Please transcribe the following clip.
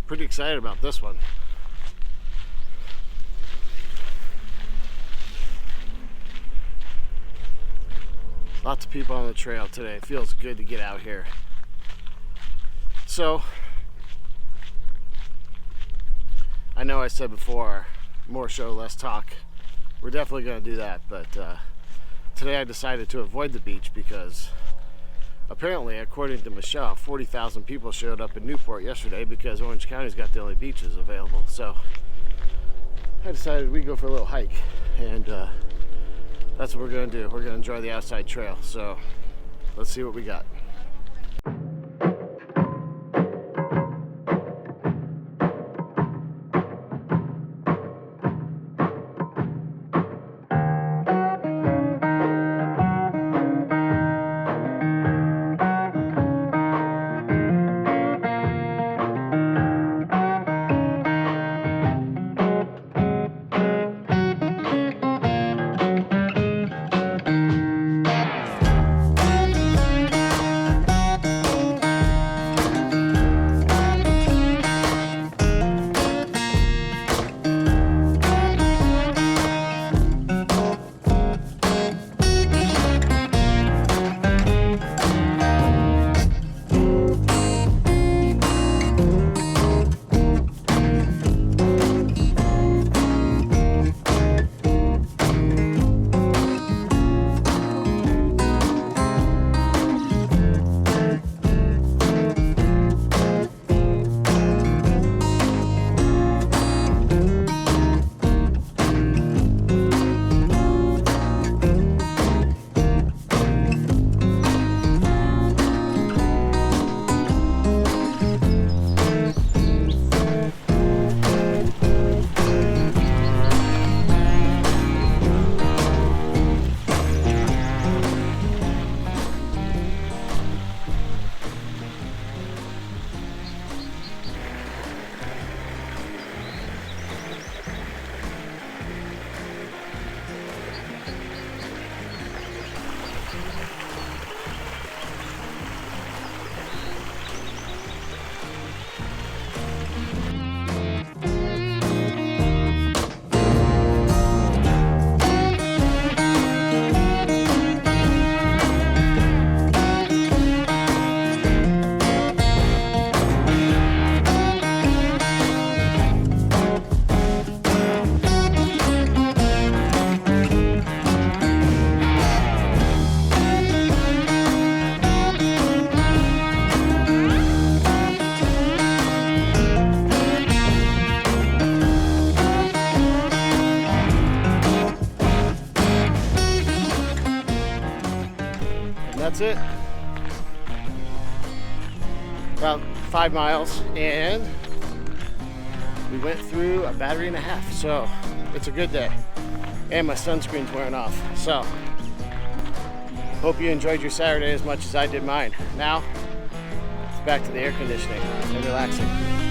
Pretty excited about this one. Lots of people on the trail today. It feels good to get out here. So, I know I said before, more show, less talk. We're definitely going to do that, but today I decided to avoid the beach because apparently, according to Michelle, 40,000 people showed up in Newport yesterday because Orange County's got the only beaches available. So I decided we'd go for a little hike, and that's what we're going to do. We're going to enjoy the outside trail. So let's see what we got. That's it. About 5 miles, and we went through a battery and a half, so it's a good day. And my sunscreen's wearing off. So hope you enjoyed your Saturday as much as I did mine. Now it's back to the air conditioning and relaxing.